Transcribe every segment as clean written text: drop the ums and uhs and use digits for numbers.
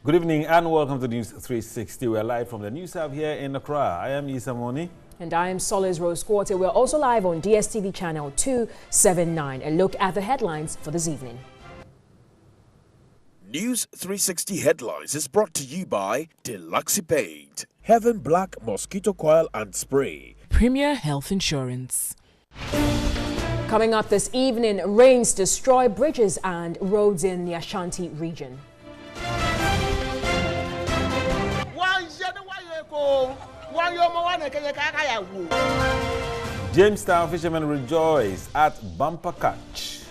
Good evening and welcome to News 360. We're live from the News Hub here in Accra. I am Isa Moni. And I am Solis Rose Quarter. We're also live on DSTV channel 279. A look at the headlines for this evening. News 360 headlines is brought to you by Deluxe Paint, Heaven Black Mosquito Coil and Spray, Premier Health Insurance. Coming up this evening, rains destroy bridges and roads in the Ashanti region. Jamestown fishermen rejoice at bumper catch.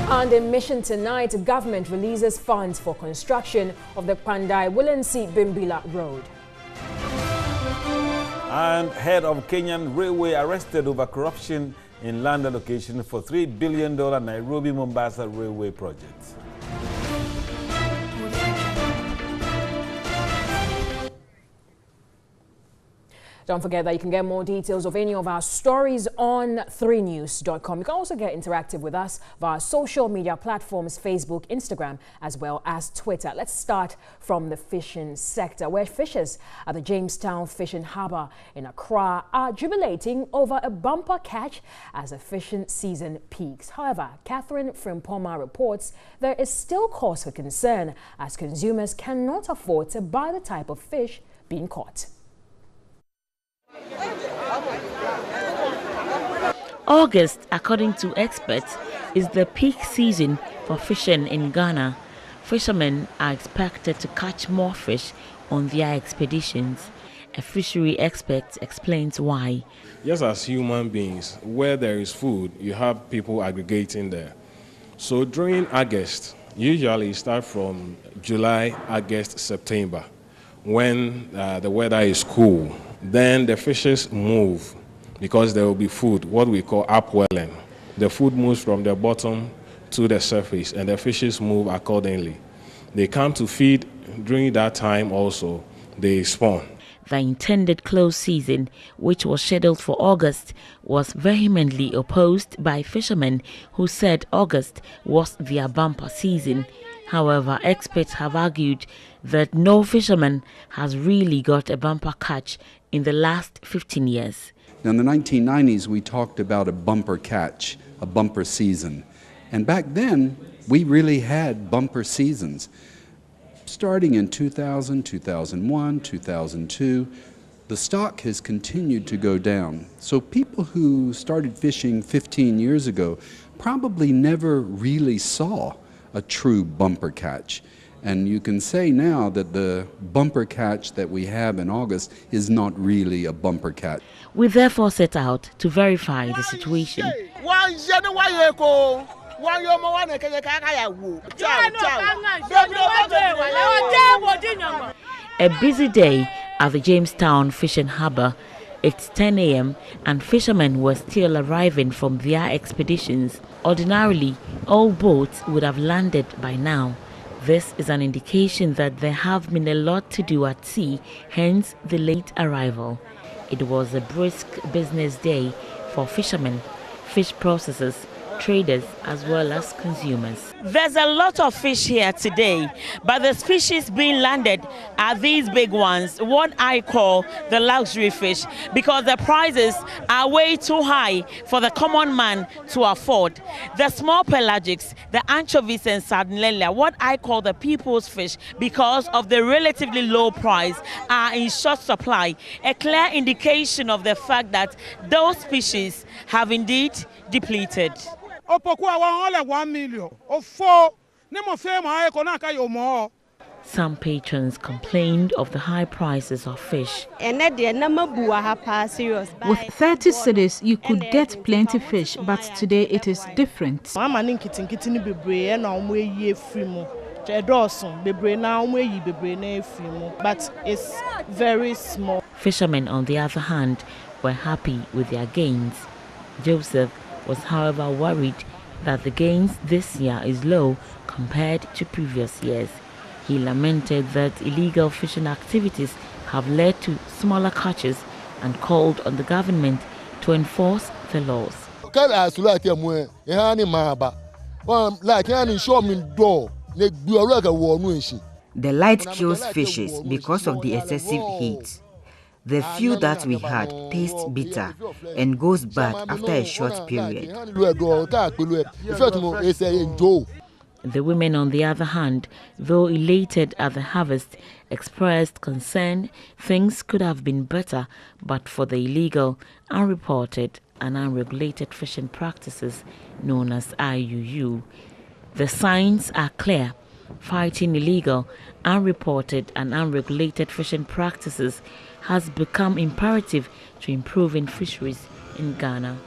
And in Mission tonight, government releases funds for construction of the Pandai-Willensi-Bimbila Road. And head of Kenyan Railway arrested over corruption in land allocation for $3 billion Nairobi-Mombasa Railway project. Don't forget that you can get more details of any of our stories on 3news.com. You can also get interactive with us via social media platforms, Facebook, Instagram, as well as Twitter. Let's start from the fishing sector, where fishers at the Jamestown Fishing Harbour in Accra are jubilating over a bumper catch as the fishing season peaks. However, Catherine Frimpoma reports there is still cause for concern as consumers cannot afford to buy the type of fish being caught. August, according to experts, is the peak season for fishing in Ghana. Fishermen are expected to catch more fish on their expeditions. A fishery expert explains why. Just as human beings, where there is food, you have people aggregating there. So during August, usually start from July, August, September, when the weather is cool. Then the fishes move because there will be food, what we call upwelling. The food moves from the bottom to the surface and the fishes move accordingly. They come to feed during that time also, they spawn. The intended close season, which was scheduled for August, was vehemently opposed by fishermen who said August was their bumper season. However, experts have argued that no fisherman has really got a bumper catch in the last 15 years. Now, in the 1990s, we talked about a bumper catch, a bumper season. And back then, we really had bumper seasons. Starting in 2000, 2001, 2002, the stock has continued to go down. So people who started fishing 15 years ago probably never really saw a true bumper catch. And you can say now that the bumper catch that we have in August is not really a bumper catch. We therefore set out to verify the situation. A busy day at the Jamestown Fishing Harbour. It's 10 a.m. and fishermen were still arriving from their expeditions. Ordinarily, all boats would have landed by now. This is an indication that there have been a lot to do at sea, hence the late arrival. It was a brisk business day for fishermen, fish processors, traders, as well as consumers. There's a lot of fish here today, but the species being landed are these big ones, what I call the luxury fish, because the prices are way too high for the common man to afford. The small pelagics, the anchovies and sardinella, what I call the people's fish, because of the relatively low price, are in short supply. A clear indication of the fact that those species have indeed depleted. Some patrons complained of the high prices of fish. With 30 cedis, you could get plenty fish, but today it is different. But it's very small. Fishermen, on the other hand, were happy with their gains. Joseph was, however, worried that the gains this year is low compared to previous years. He lamented that illegal fishing activities have led to smaller catches and called on the government to enforce the laws. The light kills fishes because of the excessive heat. The few that we had tastes bitter and goes bad after a short period. The women, on the other hand, though elated at the harvest, expressed concern things could have been better but for the illegal, unreported and unregulated fishing practices known as IUU. The signs are clear. Fighting illegal, unreported and unregulated fishing practices has become imperative to improving fisheries in Ghana.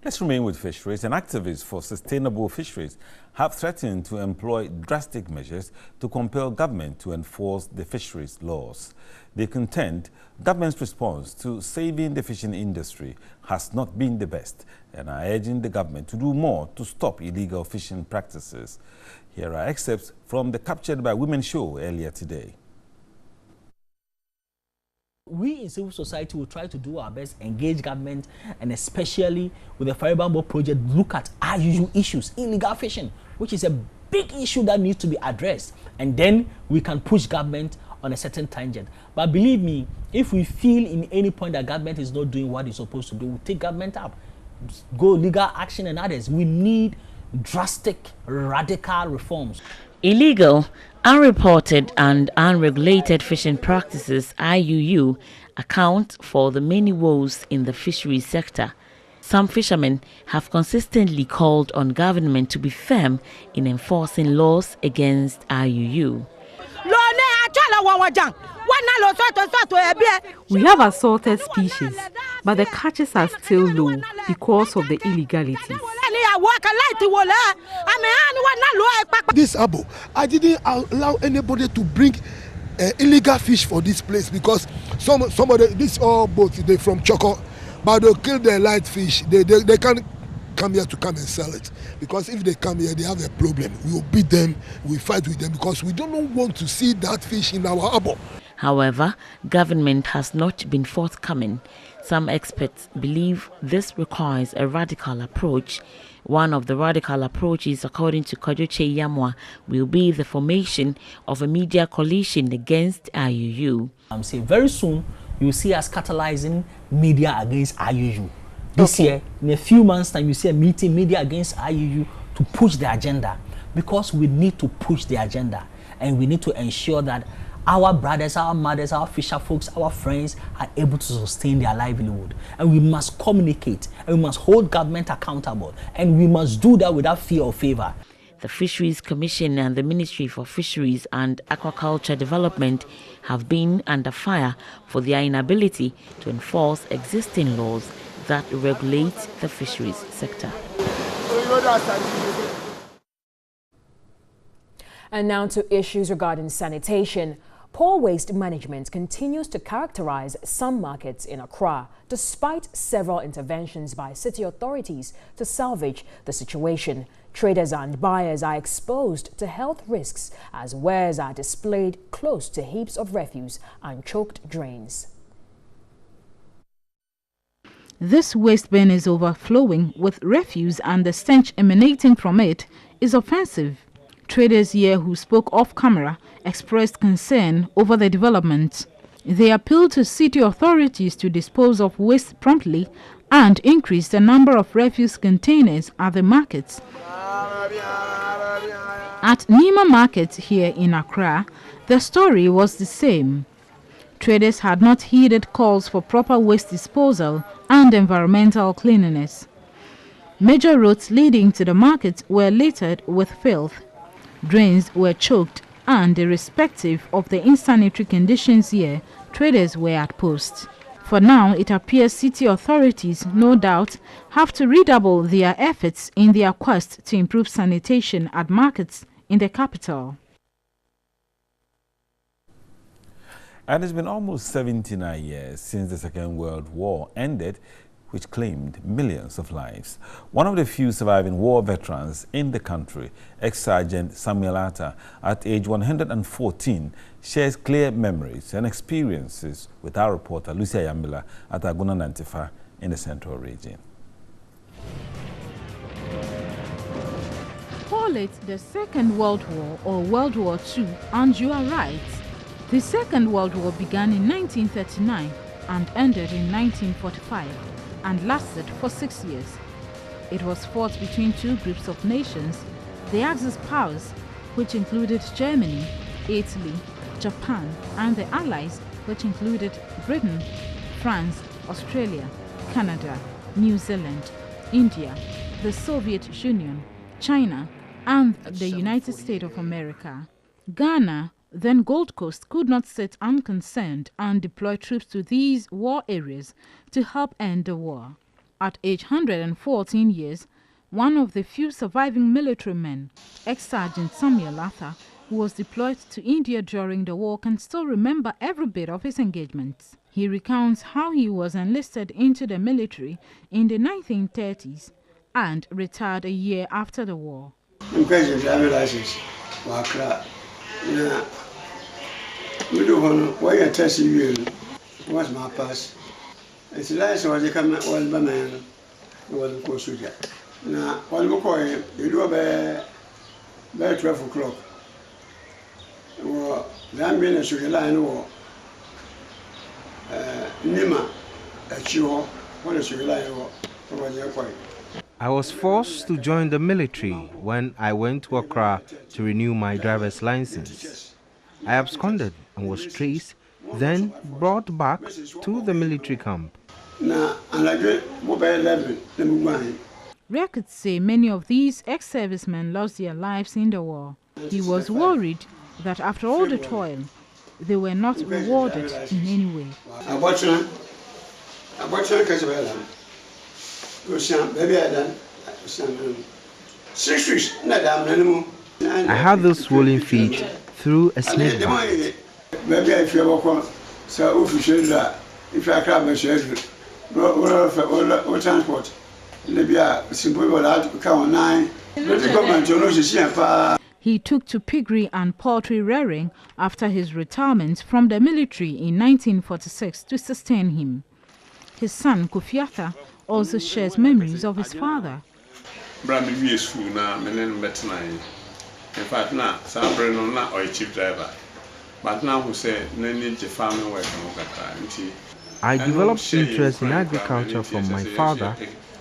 Let's remain with fisheries. And activists for sustainable fisheries have threatened to employ drastic measures to compel government to enforce the fisheries laws. They contend government's response to saving the fishing industry has not been the best and are urging the government to do more to stop illegal fishing practices. Here are excerpts from the Captured by Women show earlier today. We in civil society will try to do our best, engage government, and especially with the Faribambo project, look at our usual issues, illegal fishing, which is a big issue that needs to be addressed. And then we can push government on a certain tangent. But believe me, if we feel in any point that government is not doing what it's supposed to do, we'll take government up, go legal action and others. We need drastic, radical reforms. Illegal, unreported and unregulated fishing practices, IUU, account for the many woes in the fisheries sector. Some fishermen have consistently called on government to be firm in enforcing laws against IUU. We have assaulted species, but the catches are still low because of the illegalities. This abo, I didn't allow anybody to bring illegal fish for this place because some of these all boats, they're from Choco, but they'll kill their light fish. They can't come here to come and sell it, because if they come here, they have a problem. We will beat them, we fight with them, because we don't want to see that fish in our harbor. However, government has not been forthcoming. Some experts believe this requires a radical approach. One of the radical approaches, according to Kojoche Yamwa, will be the formation of a media coalition against IUU. I'm saying very soon you will see us catalyzing media against IUU. This year, in a few months' time, you see a meeting, media against IUU, to push the agenda, because we need to push the agenda, and we need to ensure that our brothers, our mothers, our fisher folks, our friends are able to sustain their livelihood. And we must communicate, and we must hold government accountable, and we must do that without fear or favor. The Fisheries Commission and the Ministry for Fisheries and Aquaculture Development have been under fire for their inability to enforce existing laws that regulate the fisheries sector. And now to issues regarding sanitation. Poor waste management continues to characterize some markets in Accra, despite several interventions by city authorities to salvage the situation. Traders and buyers are exposed to health risks as wares are displayed close to heaps of refuse and choked drains. This waste bin is overflowing with refuse, and the stench emanating from it is offensive. Traders here who spoke off camera expressed concern over the development. They appealed to city authorities to dispose of waste promptly and increase the number of refuse containers at the markets. At Nima Market here in Accra, the story was the same. Traders had not heeded calls for proper waste disposal and environmental cleanliness. Major roads leading to the market were littered with filth. Drains were choked, and irrespective of the insanitary conditions here, traders were at post. For now, it appears city authorities, no doubt, have to redouble their efforts in their quest to improve sanitation at markets in the capital. And it's been almost 79 years since the Second World War ended, which claimed millions of lives. One of the few surviving war veterans in the country, ex-Sergeant Samuel Atta, at age 114, shares clear memories and experiences with our reporter Lucia Yambila at Aguna Nantifa in the Central Region. call it the Second World War or World War II, and you are right. The Second World War began in 1939 and ended in 1945 and lasted for 6 years. It was fought between two groups of nations, the Axis powers, which included Germany, Italy, Japan, and the Allies, which included Britain, France, Australia, Canada, New Zealand, India, the Soviet Union, China, and the United States of America. Ghana, then Gold Coast, could not sit unconcerned and deploy troops to these war areas to help end the war. At age 114 years, one of the few surviving military men, ex-Sergeant Samuel Arthur, who was deployed to India during the war, can still remember every bit of his engagements. He recounts how he was enlisted into the military in the 1930s and retired a year after the war. What's my pass? It's last was a come all by man. Was a soldier. Now, all McCoy, you do by 12 o'clock. Well, then being a sugar line war. Nima, a chill, what a sugar line war. I was forced to join the military when I went to Accra to renew my driver's license. I absconded and was traced, then brought back to the military camp. Records say many of these ex-servicemen lost their lives in the war. He was worried that after all the toil, they were not rewarded in any way. I had those swollen feet through a snake bite. Maybe if you walk so if I grab a schedule, or transport, Libya, simple count 9. He took to piggery and poultry rearing after his retirement from the military in 1946 to sustain him. His son, Kofiata, also shares memories of his father. In fact, now, I'm not a chief driver. But now who say need the farming work. I developed interest in agriculture from my father,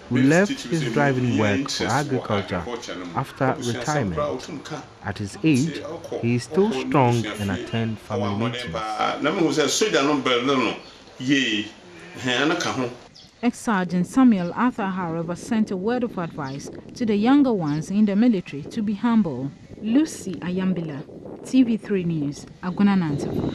who left his driving work for agriculture after retirement. At his age, he is still strong and attends family meetings. Ex-Sergeant Samuel Arthur, however, sent a word of advice to the younger ones in the military to be humble. Lucy Ayambila, TV3 News, Aguna Nantifa.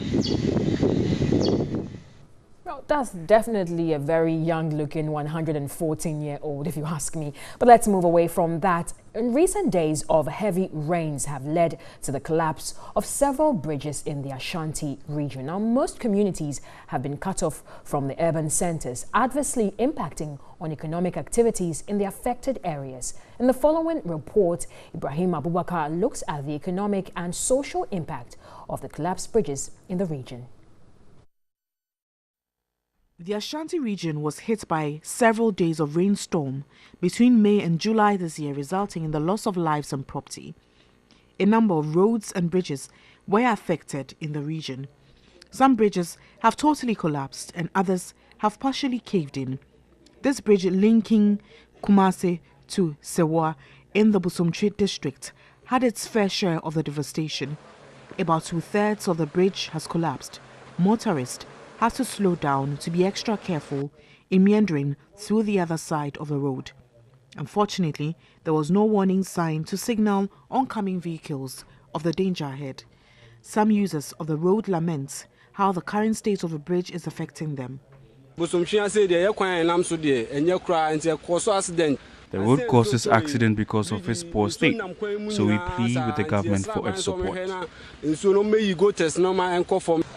Well, that's definitely a very young-looking 114-year-old, if you ask me. But let's move away from that. In recent days of heavy rains have led to the collapse of several bridges in the Ashanti region. Now, most communities have been cut off from the urban centers, adversely impacting on economic activities in the affected areas. In the following report, Ibrahim Abubakar looks at the economic and social impact of the collapsed bridges in the region. The Ashanti region was hit by several days of rainstorm between May and July this year, resulting in the loss of lives and property. A number of roads and bridges were affected in the region. Some bridges have totally collapsed and others have partially caved in. This bridge linking Kumasi to Sewa in the Busumtri district had its fair share of the devastation. About 2/3 of the bridge has collapsed. Motorists have to slow down to be extra careful in meandering through the other side of the road. Unfortunately, there was no warning sign to signal oncoming vehicles of the danger ahead. Some users of the road lament how the current state of the bridge is affecting them. The road causes accident because of its poor state, so we plead with the government for its support.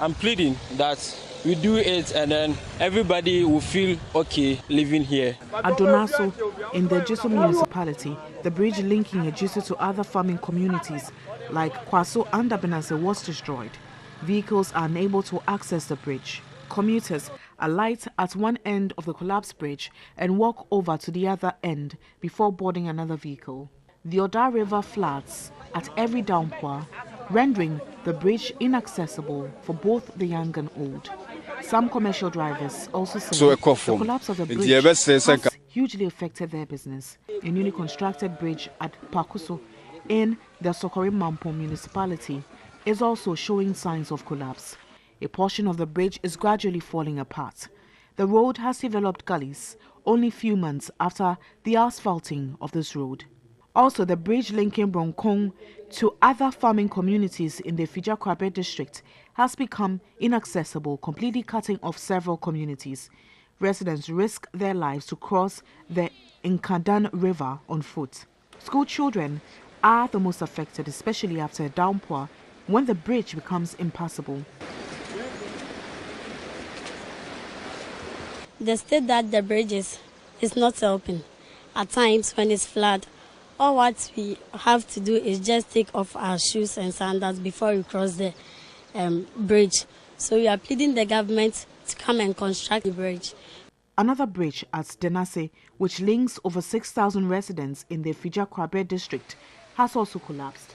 I'm pleading that we do it and then everybody will feel okay living here. At Donaso, in the Ejisu municipality, the bridge linking Ejisu to other farming communities like Kwaso and Abenase was destroyed. Vehicles are unable to access the bridge. Commuters alight at one end of the collapsed bridge and walk over to the other end before boarding another vehicle. The Oda River floods at every downpour, rendering the bridge inaccessible for both the young and old. Some commercial drivers also say the collapse of the bridge has hugely affected their business. A newly constructed bridge at Pakuso in the Sokore Mampo municipality is also showing signs of collapse. A portion of the bridge is gradually falling apart. The road has developed gullies only few months after the asphalting of this road. Also, the bridge linking Bronkong to other farming communities in the Fija Kwabe district has become inaccessible, completely cutting off several communities. Residents risk their lives to cross the Nkadan River on foot. School children are the most affected, especially after a downpour, when the bridge becomes impassable. The state that the bridge is not helping. At times when it's flood, all what we have to do is just take off our shoes and sandals before we cross the bridge. So we are pleading the government to come and construct the bridge. Another bridge at Denase, which links over 6,000 residents in the Fija Kwabe district, has also collapsed.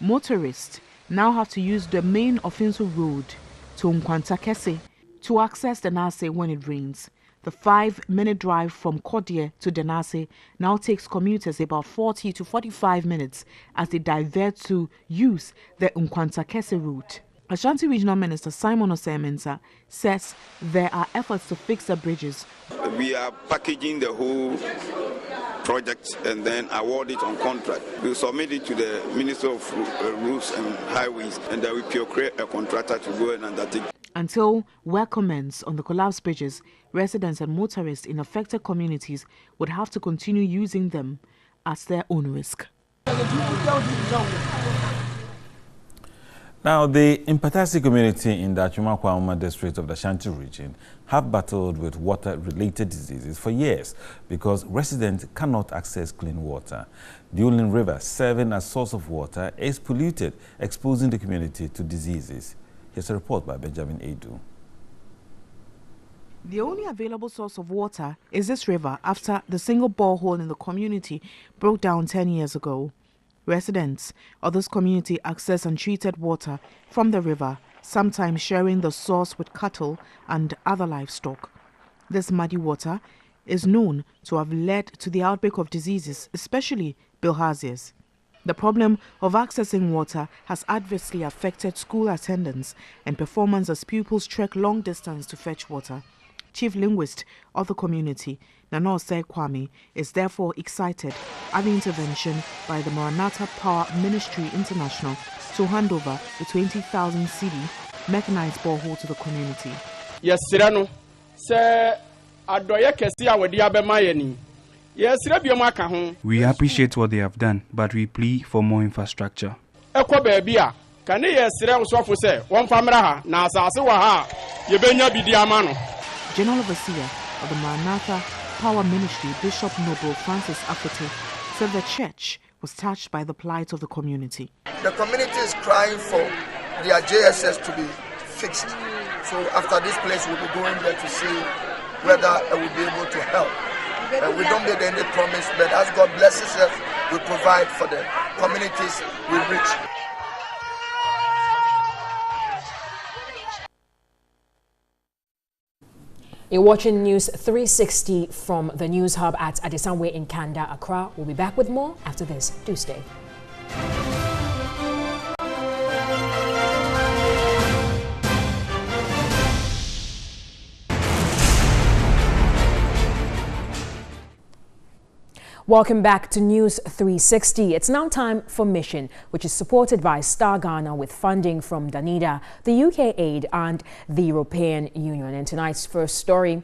Motorists now have to use the main Ofinso road to Nkwantakese to access Denase when it rains. The 5-minute drive from Kodie to Denase now takes commuters about 40 to 45 minutes as they divert to use the Nkwantakese route. Ashanti Regional Minister Simon Osei-Mensah says there are efforts to fix the bridges. We are packaging the whole project and then award it on contract. We'll submit it to the Minister of Roads and Highways, and then we procure a contractor to go and undertake. Until work commences on the collapsed bridges, residents and motorists in affected communities would have to continue using them at their own risk. Now, the Impatasi community in the Achumakwa district of the Ashanti region have battled with water-related diseases for years because residents cannot access clean water. The Olin River, serving as source of water, is polluted, exposing the community to diseases. Here's a report by Benjamin Edu. The only available source of water is this river after the single borehole in the community broke down 10 years ago. Residents of this community access untreated water from the river, sometimes sharing the source with cattle and other livestock. This muddy water is known to have led to the outbreak of diseases, especially bilharzias. The problem of accessing water has adversely affected school attendance and performance as pupils trek long distance to fetch water. Chief linguist of the community, Nana Osei Kwame, is therefore excited at the intervention by the Maranatha Power Ministry International to hand over the 20,000 cedi mechanized borehole to the community. Yes, Sirano, Sir Adoya Kessia Wadiabemayeni. Yes, we appreciate what they have done, but we plead for more infrastructure. General Overseer of the Maranatha Power Ministry, Bishop Noble Francis Afote, said the church was touched by the plight of the community. The community is crying for their JSS to be fixed. So after this place, we'll be going there to see whether it will be able to help. We don't make any promise, but as God blesses us, we provide for the communities we reach. You're watching News 360 from the News Hub at Adesanwe in Kanda, Accra. We'll be back with more after this. Do stay. Welcome back to News 360. It's now time for Mission, which is supported by Star Ghana with funding from Danida, the UK Aid and the European Union. And tonight's first story,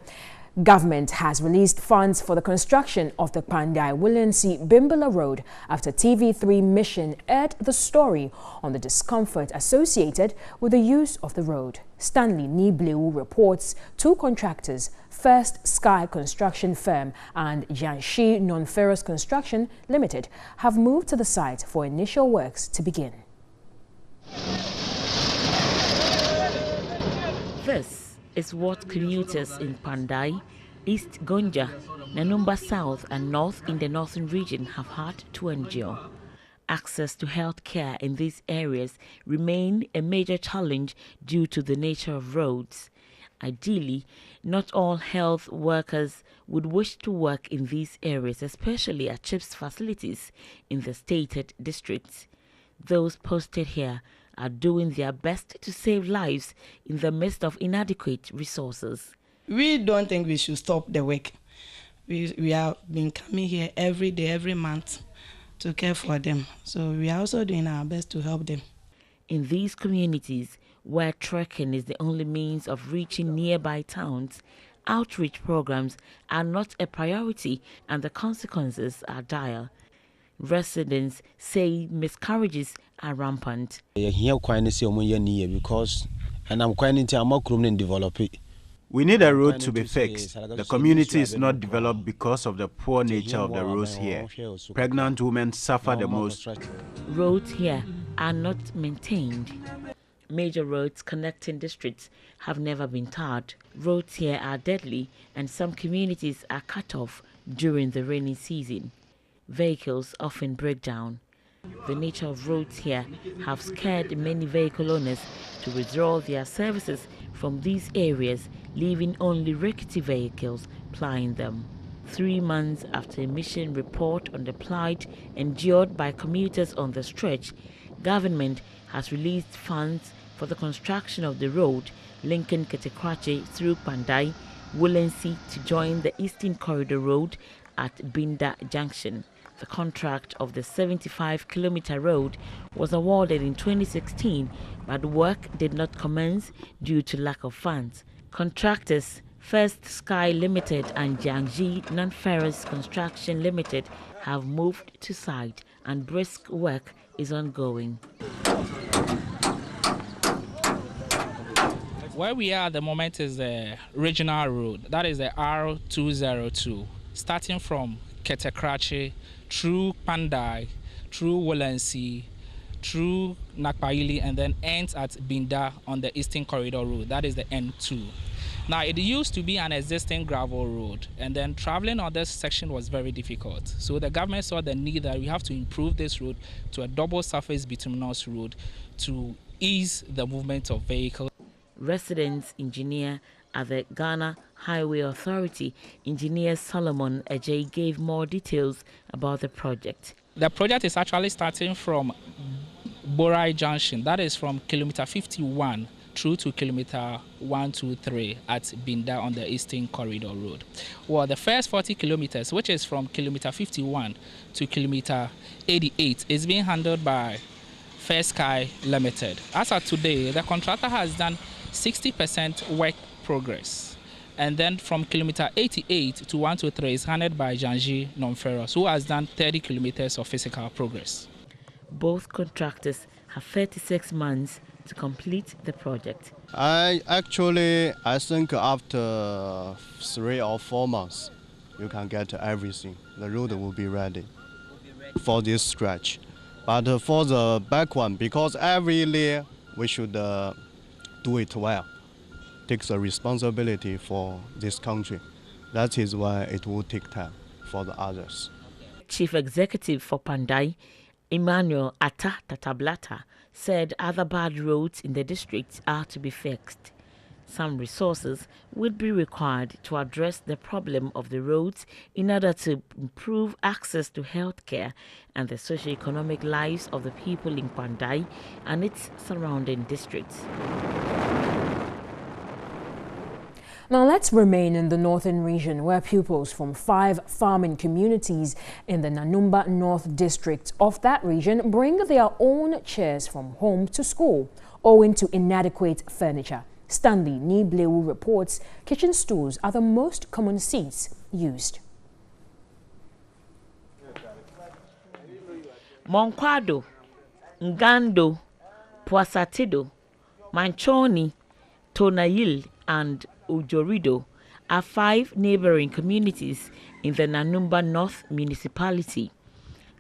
government has released funds for the construction of the Pandai-Willensi-Bimbala Road after TV3 Mission aired the story on the discomfort associated with the use of the road. Stanley Nibleu reports 2 contractors, First Sky Construction Firm and Jiangxi Non-Ferrous Construction Limited, have moved to the site for initial works to begin. This is what commuters in Pandai East Gonja, Nanumba South and North in the northern region have had to endure. Access to health care in these areas remain a major challenge due to the nature of roads. Ideally, not all health workers would wish to work in these areas, especially at CHIPS facilities in the stated districts. Those posted here are doing their best to save lives in the midst of inadequate resources. We don't think we should stop the work. We have been coming here every day, every month to care for them. So we are also doing our best to help them. In these communities, where trekking is the only means of reaching nearby towns, outreach programs are not a priority and the consequences are dire. Residents say miscarriages are rampant. We need a road to be fixed. The community is not developed because of the poor nature of the roads here. Pregnant women suffer the most. Roads here are not maintained. Major roads connecting districts have never been tarred. Roads here are deadly and some communities are cut off during the rainy season. Vehicles often break down. The nature of roads here have scared many vehicle owners to withdraw their services from these areas, leaving only rickety vehicles plying them. 3 months after a mission report on the plight endured by commuters on the stretch, government has released funds for the construction of the road linking Ketekrache through Pandai, Wolensi to join the Eastern Corridor Road at Binda Junction. The contract of the 75-kilometer road was awarded in 2016, but work did not commence due to lack of funds. Contractors First Sky Limited and Jiangxi Non-Ferrous Construction Limited have moved to site and brisk work is ongoing. Where we are at the moment is the regional road, that is the R202, starting from Ketekrache, through Pandai, through Wolensi, through Nakpaili, and then ends at Binda on the Eastern Corridor Road, that is the N2. Now, it used to be an existing gravel road, and then traveling on this section was very difficult. So the government saw the need that we have to improve this road to a double surface bituminous road to ease the movement of vehicles. Residents engineer at the Ghana Highway Authority, Engineer Solomon Ajay, gave more details about the project. The project is actually starting from Borai Junction, that is from kilometer 51 through to kilometer 123 at Binda on the Eastern Corridor Road. Well, the first 40 kilometers, which is from kilometer 51 to kilometer 88, is being handled by First Sky Limited. As of today, the contractor has done 60% work progress. And then from kilometer 88 to 123 is handled by Jiangxi Non-Ferrous, who has done 30 kilometers of physical progress. Both contractors have 36 months to complete the project. I think after 3 or 4 months, you can get everything. The road will be ready for this stretch. But for the back one, because every year we should do it well, take the responsibility for this country. That is why it will take time for the others. Chief Executive for Pandai, Emmanuel Atta Tatablata, said other bad roads in the district are to be fixed. Some resources would be required to address the problem of the roads in order to improve access to health care and the socio-economic lives of the people in Pandai and its surrounding districts. Now let's remain in the northern region where pupils from 5 farming communities in the Nanumba North district of that region bring their own chairs from home to school owing to inadequate furniture. Stanley Niblewu reports kitchen stools are the most common seats used. Monkwado, Ngando, Puasatido, Manchoni, Tonayil and Ujorido are 5 neighboring communities in the Nanumba North municipality.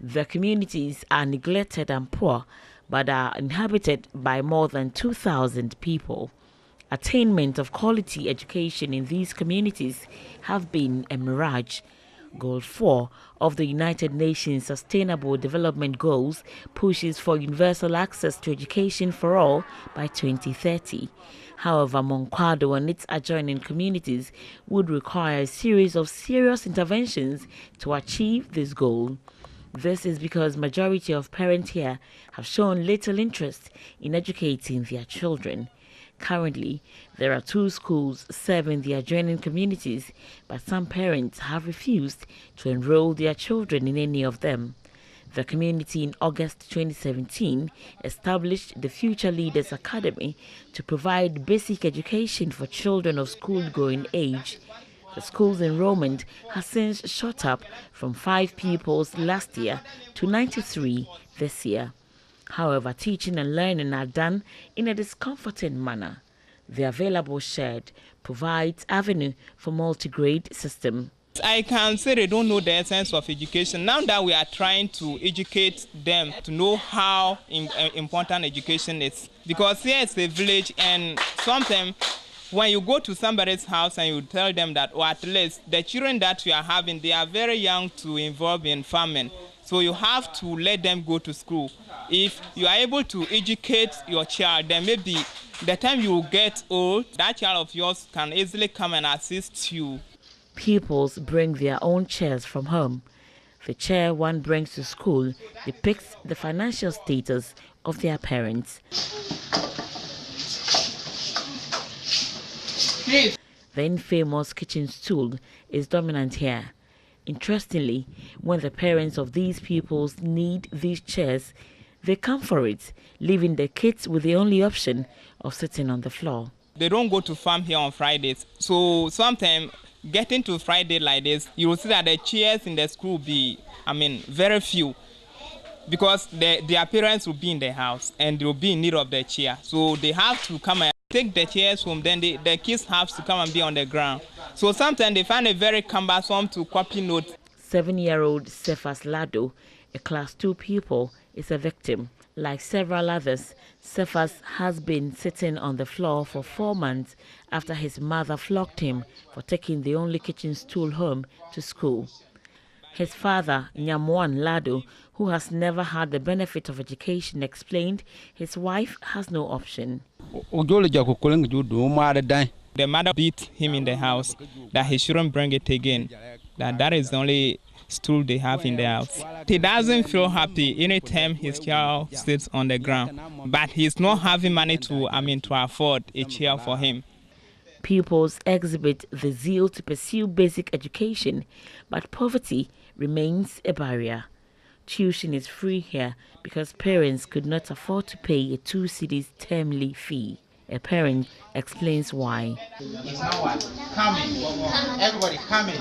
The communities are neglected and poor, but are inhabited by more than 2,000 people. attainment of quality education in these communities have been a mirage. Goal 4 of the United Nations Sustainable Development Goals pushes for universal access to education for all by 2030. However, Monkwado and its adjoining communities would require a series of serious interventions to achieve this goal. This is because majority of parents here have shown little interest in educating their children. Currently, there are 2 schools serving the adjoining communities, but some parents have refused to enroll their children in any of them. The community in August 2017 established the Future Leaders Academy to provide basic education for children of school-going age. The school's enrollment has since shot up from 5 pupils last year to 93 this year. However, teaching and learning are done in a discomforting manner. The available shed provides avenue for multi-grade system. I can say they don't know the essence of education. Now that we are trying to educate them to know how important education is. Because here it's a village, and sometimes when you go to somebody's house and you tell them that, or at least the children that you are having, they are very young to involve in farming. So you have to let them go to school. If you are able to educate your child, then maybe the time you get old, that child of yours can easily come and assist you. Pupils bring their own chairs from home. The chair one brings to school depicts the financial status of their parents. The infamous kitchen stool is dominant here. Interestingly, when the parents of these pupils need these chairs, they come for it, leaving the kids with the only option of sitting on the floor. They don't go to farm here on Fridays, so sometimes getting to Friday like this, you will see that the chairs in the school will be, very few, because their parents will be in the house and they will be in need of the chair. So they have to come and take the chairs home, then the kids have to come and be on the ground. So sometimes they find it very cumbersome to copy notes. 7-year-old Cephas Lado, a class 2 pupil, is a victim. Like several others, Cephas has been sitting on the floor for 4 months after his mother flogged him for taking the only kitchen stool home to school. His father, Nyamwan Lado, who has never had the benefit of education, explained his wife has no option. The mother beat him in the house, that he shouldn't bring it again, that is the only stool they have in the house. He doesn't feel happy anytime his child sits on the ground, but he's not having money to afford a chair for him. Pupils exhibit the zeal to pursue basic education, but poverty remains a barrier. Tuition is free here because parents could not afford to pay a 2 cedis termly fee. A parent explains why. Everybody coming.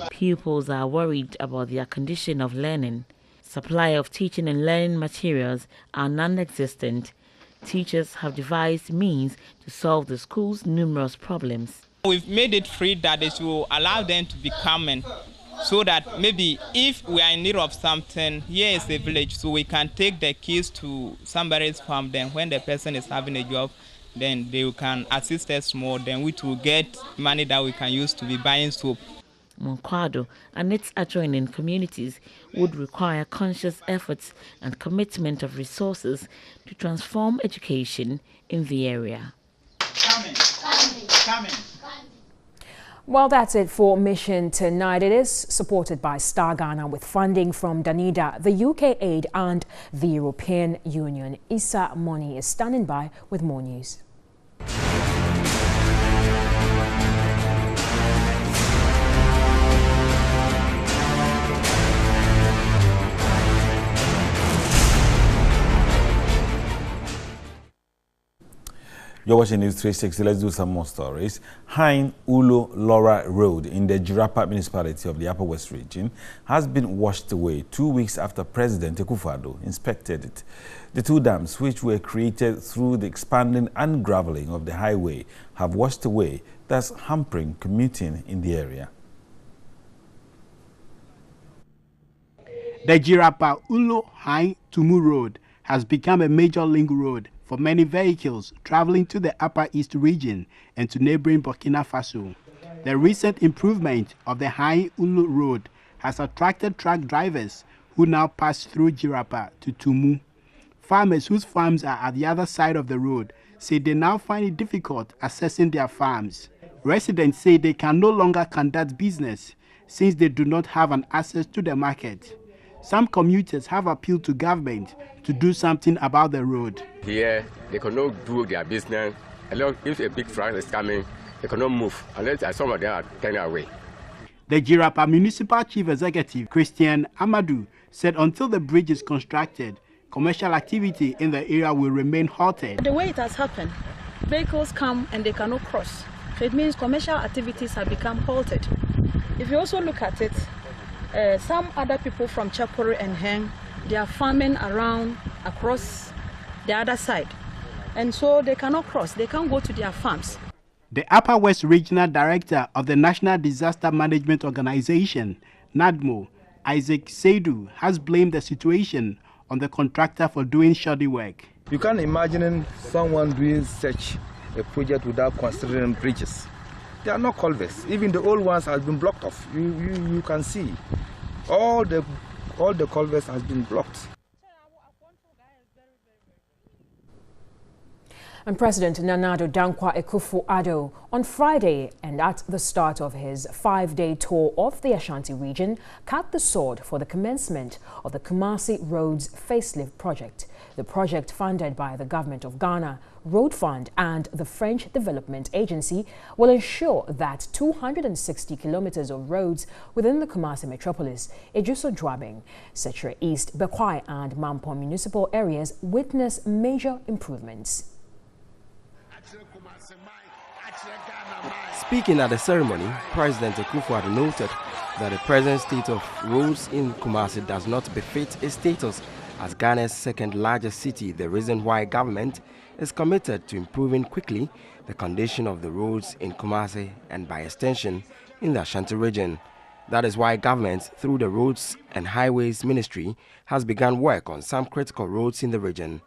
Pupils are worried about their condition of learning. Supply of teaching and learning materials are non-existent. Teachers have devised means to solve the school's numerous problems. We've made it free that they should allow them to be coming, so that maybe if we are in need of something, here is a village, so we can take the kids to somebody's farm. Then when the person is having a job, then they can assist us more. Then we will get money that we can use to be buying soap. Monkwado and its adjoining communities would require conscious efforts and commitment of resources to transform education in the area. Coming. Well, that's it for Mission Tonight. It is supported by Star Ghana with funding from Danida, the UK Aid and the European Union. Issa Moni is standing by with more news. You're watching NEWS360. Let's do some more stories. Hein Ulo Laura Road in the Jirapa municipality of the Upper West region has been washed away 2 weeks after President Akufo-Addo inspected it. The 2 dams, which were created through the expanding and graveling of the highway, have washed away, thus hampering commuting in the area. The Jirapa Ulo Hein Tumu Road has become a major link road for many vehicles traveling to the Upper East region and to neighboring Burkina Faso. The recent improvement of the High Ulu Road has attracted truck drivers who now pass through Jirapa to Tumu. Farmers whose farms are at the other side of the road say they now find it difficult accessing their farms. Residents say they can no longer conduct business since they do not have an access to the market. Some commuters have appealed to government to do something about the road. Here, they cannot do their business. If a big truck is coming, they cannot move unless some of them are turning away. The Jirapa Municipal Chief Executive, Christian Amadou, said until the bridge is constructed, commercial activity in the area will remain halted. The way it has happened, vehicles come and they cannot cross. So it means commercial activities have become halted. If you also look at it, some other people from Chapore and Heng, they are farming around across the other side. And so they cannot cross, they can't go to their farms. The Upper West Regional Director of the National Disaster Management Organization, NADMO, Isaac Seidu, has blamed the situation on the contractor for doing shoddy work. You can't imagine someone doing such a project without considering bridges. There are no culverts. Even the old ones have been blocked off. You can see all the culverts has been blocked. And President Nana Addo Dankwa Akufo-Addo on Friday, and at the start of his 5-day tour of the Ashanti region, cut the sword for the commencement of the Kumasi Roads Facelift Project. The project, funded by the Government of Ghana, Road Fund and the French Development Agency, will ensure that 260 kilometers of roads within the Kumasi metropolis, Ejuso-Dwabing, Setre East, Bekwai and Mampong municipal areas witness major improvements. Speaking at the ceremony, President Akufo-Addo noted that the present state of roads in Kumasi does not befit its status as Ghana's second largest city, the reason why government is committed to improving quickly the condition of the roads in Kumasi and by extension in the Ashanti region. That is why government, through the Roads and Highways Ministry, has begun work on some critical roads in the region.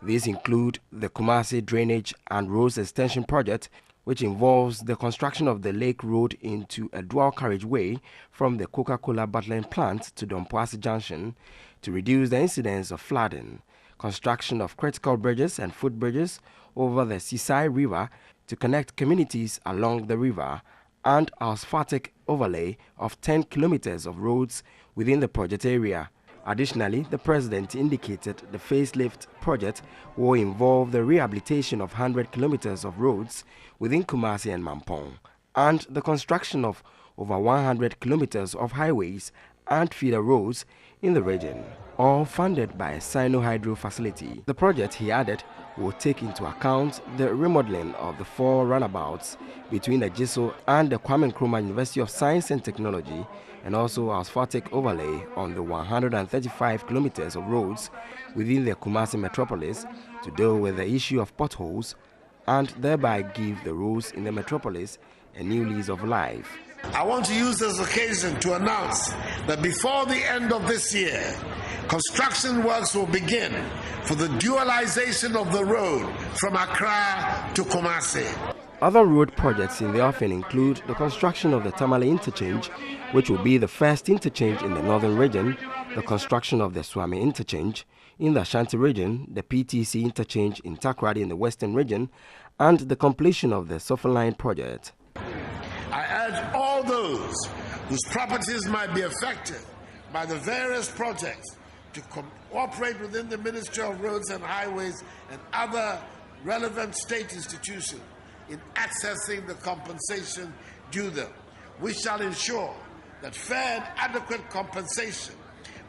These include the Kumasi Drainage and Roads Extension Project, which involves the construction of the Lake Road into a dual carriageway from the Coca-Cola bottling plant to Dompoasi Junction to reduce the incidence of flooding, construction of critical bridges and footbridges over the Sisai River to connect communities along the river, and asphaltic overlay of 10 kilometers of roads within the project area. Additionally, the President indicated the facelift project will involve the rehabilitation of 100 kilometers of roads within Kumasi and Mampong, and the construction of over 100 kilometers of highways and feeder roads in the region, all funded by a Sino-Hydro facility. The project, he added, will take into account the remodeling of the 4 runabouts between the Jiso and the Kwame Nkrumah University of Science and Technology, and also asphaltic overlay on the 135 kilometers of roads within the Kumasi metropolis to deal with the issue of potholes and thereby give the roads in the metropolis a new lease of life. I want to use this occasion to announce that before the end of this year, construction works will begin for the dualization of the road from Accra to Kumasi. Other road projects in the offing include the construction of the Tamale Interchange, which will be the first interchange in the northern region, the construction of the Swami Interchange in the Ashanti region, the PTC Interchange in Takoradi in the western region, and the completion of the Sofan Line project. I urge all those whose properties might be affected by the various projects to cooperate within the Ministry of Roads and Highways and other relevant state institutions in accessing the compensation due them. We shall ensure that fair and adequate compensation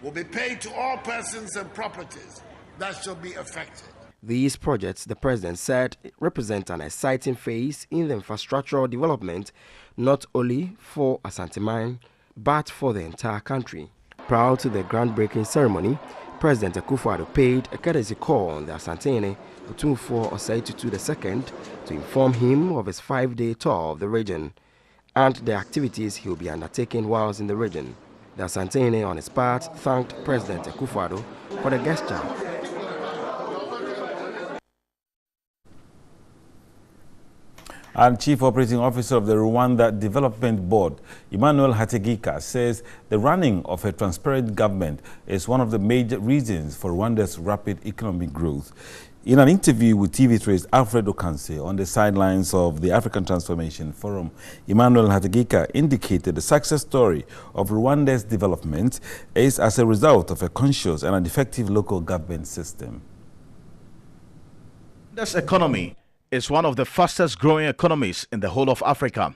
will be paid to all persons and properties that shall be affected. These projects, the President said, represent an exciting phase in the infrastructural development, not only for Asante, but for the entire country. Prior to the groundbreaking ceremony, President Akufo-Addo paid a courtesy call on the Asantehene Otumfuo Osei Tutu II to inform him of his 5-day tour of the region and the activities he will be undertaking whilst in the region. The Asantehene, on his part, thanked President Akufo-Addo for the gesture And Chief Operating Officer of the Rwanda Development Board, Emmanuel Hategeka, says the running of a transparent government is one of the major reasons for Rwanda's rapid economic growth. In an interview with TV3's Alfred Okanse on the sidelines of the African Transformation Forum, Emmanuel Hategeka indicated the success story of Rwanda's development is as a result of a conscious and an effective local government system. This economy is one of the fastest growing economies in the whole of Africa.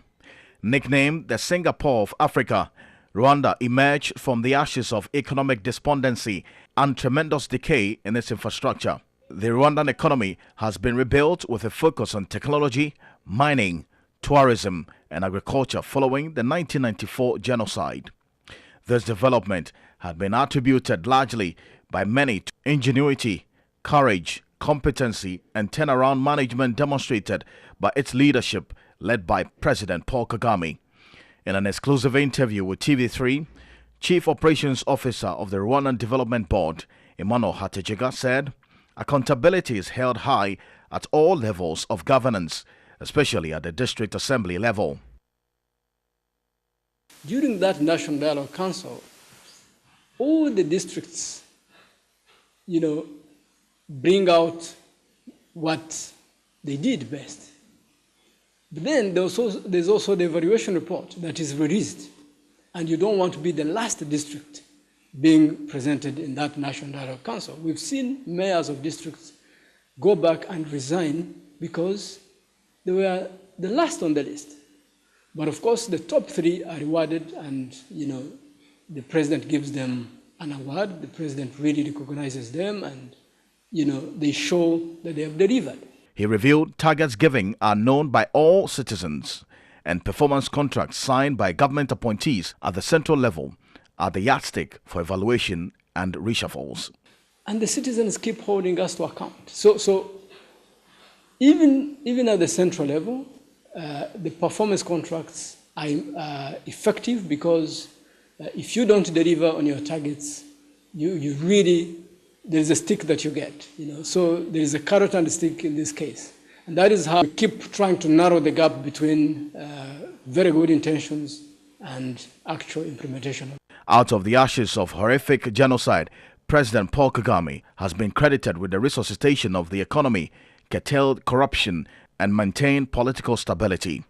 Nicknamed the Singapore of Africa, Rwanda emerged from the ashes of economic despondency and tremendous decay in its infrastructure. The Rwandan economy has been rebuilt with a focus on technology, mining, tourism, and agriculture following the 1994 genocide. This development had been attributed largely by many to ingenuity, courage, competency, and turnaround management demonstrated by its leadership led by President Paul Kagame. In an exclusive interview with TV3, Chief Operations Officer of the Rwandan Development Board, Emmanuel Hategeka, said accountability is held high at all levels of governance, especially at the district assembly level. During that National Dialogue Council, all the districts, bring out what they did best. But then there's also the evaluation report that is released, and you don't want to be the last district being presented in that National Dialogue Council. We've seen mayors of districts go back and resign because they were the last on the list. But of course, the top three are rewarded, and the president gives them an award. The president really recognizes them, and they show that they have delivered. He revealed targets given are known by all citizens, and performance contracts signed by government appointees at the central level are the yardstick for evaluation and reshuffles. And the citizens keep holding us to account. So even at the central level, the performance contracts are effective because if you don't deliver on your targets, you really, there's a stick that you get. So there is a carrot and a stick in this case. And that is how we keep trying to narrow the gap between very good intentions and actual implementation. Out of the ashes of horrific genocide, President Paul Kagame has been credited with the resuscitation of the economy, curtailed corruption, and maintained political stability.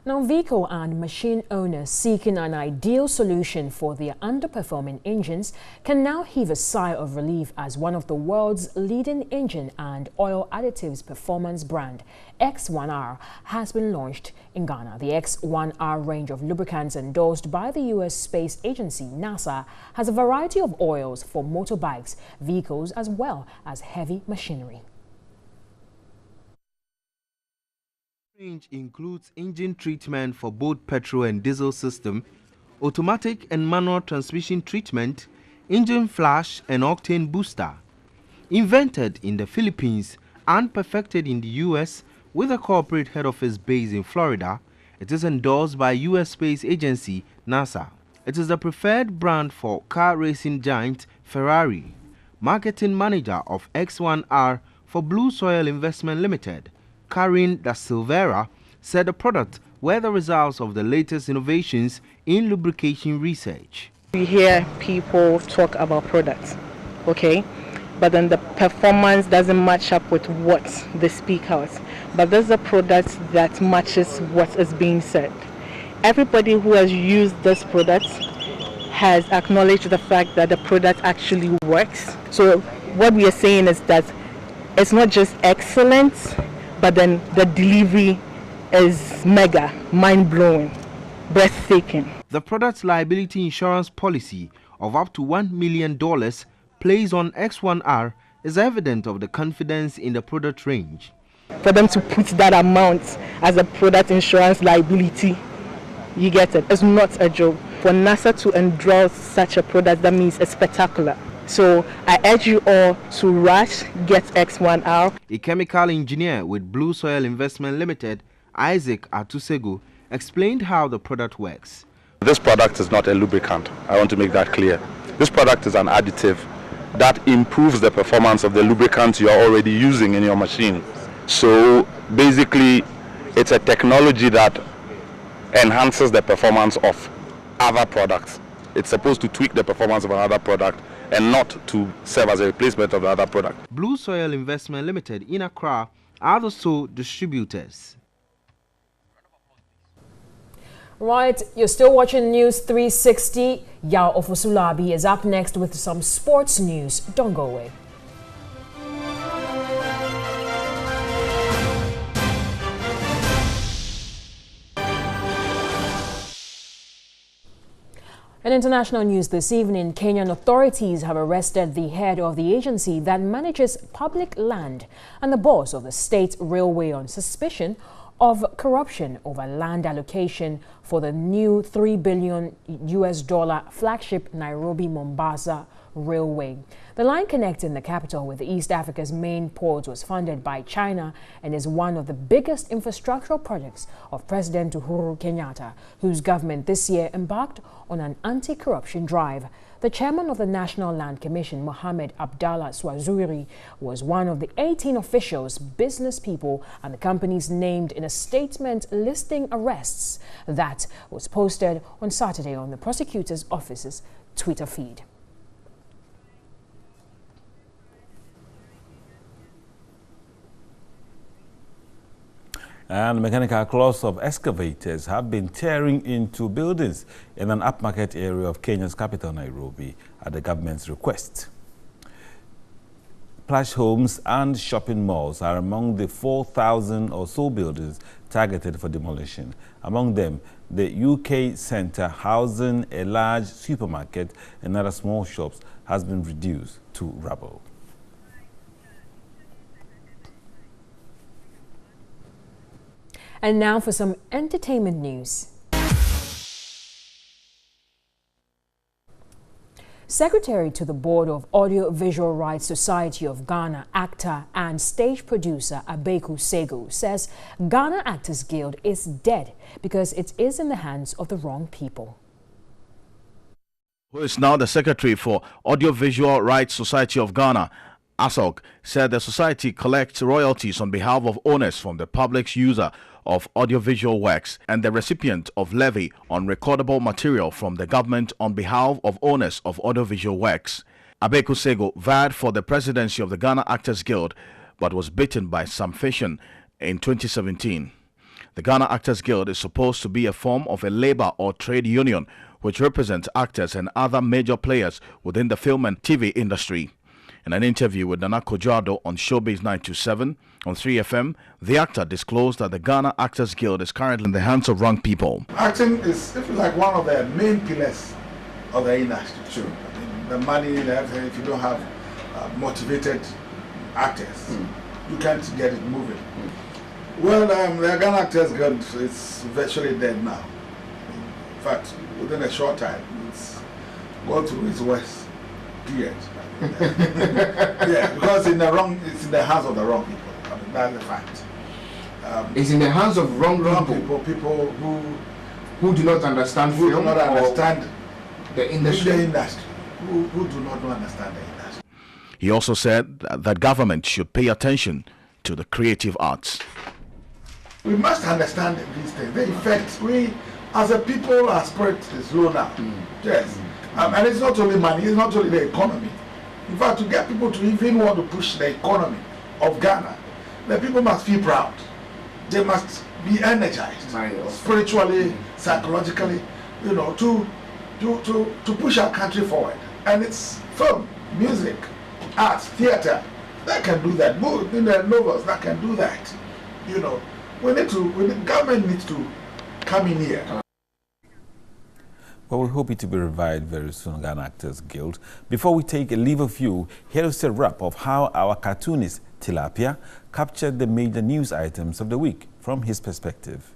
Now, vehicle and machine owners seeking an ideal solution for their underperforming engines can now heave a sigh of relief as one of the world's leading engine and oil additives performance brand, X1R, has been launched in Ghana. The X1R range of lubricants endorsed by the U.S. Space Agency, NASA, has a variety of oils for motorbikes, vehicles, as well as heavy machinery. Range includes engine treatment for both petrol and diesel system, automatic and manual transmission treatment, engine flash and octane booster. Invented in the Philippines and perfected in the US with a corporate head office based in Florida, it is endorsed by US Space Agency, NASA. It is the preferred brand for car racing giant Ferrari. Marketing manager of X1R for Blue Soil Investment Limited, Karin Da Silveira, said the product were the results of the latest innovations in lubrication research. We hear people talk about products, okay, but then the performance doesn't match up with what they speak out. But there's a product that matches what is being said. Everybody who has used this product has acknowledged the fact that the product actually works. So what we are saying is that it's not just excellent, but then the delivery is mega, mind-blowing, breathtaking. The product's liability insurance policy of up to $1 million placed on X1R is evident of the confidence in the product range. For them to put that amount as a product insurance liability, you get it. It's not a joke. For NASA to endorse such a product, that means it's spectacular. So I urge you all to rush, get X1R. A chemical engineer with Blue Soil Investment Limited, Isaac Atusegu, explained how the product works. This product is not a lubricant. I want to make that clear. This product is an additive that improves the performance of the lubricant you are already using in your machine. So basically, it's a technology that enhances the performance of other products. It's supposed to tweak the performance of another product and not to serve as a replacement of the other product. Blue Soil Investment Limited in Accra are the sole distributors. Right, you're still watching News 360. Yao Ofosulabi is up next with some sports news. Don't go away. In international news this evening, Kenyan authorities have arrested the head of the agency that manages public land and the boss of the state railway on suspicion of corruption over land allocation for the new $3 billion flagship Nairobi-Mombasa railway. The line connecting the capital with East Africa's main ports was funded by China and is one of the biggest infrastructural projects of President Uhuru Kenyatta, whose government this year embarked on an anti-corruption drive. The chairman of the National Land Commission, Mohammed Abdallah Swazuri, was one of the 18 officials, business people, and the companies named in a statement listing arrests that was posted on Saturday on the prosecutor's office's Twitter feed. And mechanical claws of excavators have been tearing into buildings in an upmarket area of Kenya's capital, Nairobi, at the government's request. Plush homes and shopping malls are among the 4,000 or so buildings targeted for demolition. Among them, the UK Centre housing a large supermarket and other small shops has been reduced to rubble. And now for some entertainment news. Secretary to the Board of Audio-Visual Rights Society of Ghana, actor and stage producer Abeku Sego says Ghana Actors Guild is dead because it is in the hands of the wrong people. Who is now the Secretary for Audiovisual Rights Society of Ghana, ASOG, said the society collects royalties on behalf of owners from the public's user of audiovisual works and the recipient of levy on recordable material from the government on behalf of owners of audiovisual works. Abeku Sego vied for the presidency of the Ghana Actors Guild but was beaten by Sam Fission in 2017. The Ghana Actors Guild is supposed to be a form of a labor or trade union which represents actors and other major players within the film and TV industry. In an interview with Nana Kojoado on Showbiz 927 on 3FM, the actor disclosed that the Ghana Actors Guild is currently in the hands of wrong people. Acting is, if you like, one of the main pillars of the industry. True. The money, if you don't have motivated actors, you can't get it moving. Well, the Ghana Actors Guild is virtually dead now. In fact, within a short time, it's gone through its worst period. Yeah, because it's in the hands of the wrong people. I mean, that's the fact. It's in the hands of wrong people. People who do not understand film, do not understand the industry. Who do not understand the industry. He also said that government should pay attention to the creative arts. We must understand these things. The effect, we as a people, our spirit is low now. Yes. And it's not only money, it's not only the economy. In fact, to get people to even want to push the economy of Ghana, the people must feel proud. They must be energized, spiritually, psychologically, you know, to push our country forward. And it's film, music, arts, theater that can do that. In the novels that can do that. You know, the government needs to come in here. Well, we hope it to be revived very soon, Ghana Actors Guild. Before we take a leave of you, here is a wrap of how our cartoonist Tilapia captured the major news items of the week from his perspective.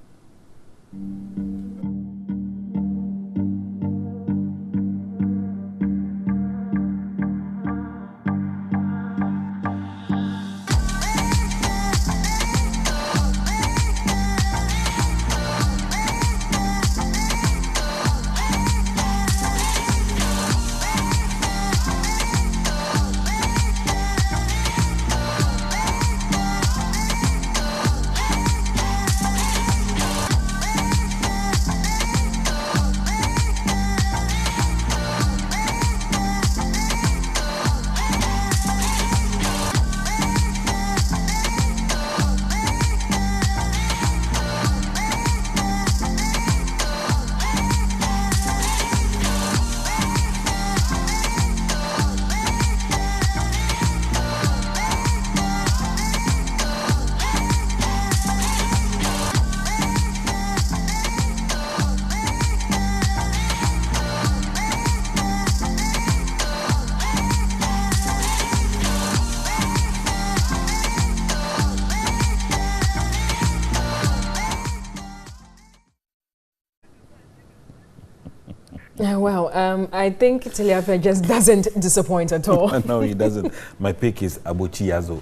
Well, I think Tiliafe just doesn't disappoint at all. No, he doesn't. My pick is Abochi Yazo.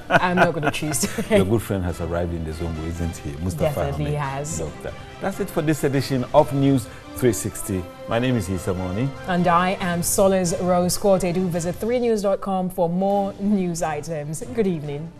I'm not going to choose. Your good friend has arrived in the Zongo, isn't he? Mustafa Definitely Ahmed, has. Doctor. That's it for this edition of News 360. My name is Issa Moni. And I am Solis Rose Corte. Do visit 3news.com for more news items. Good evening.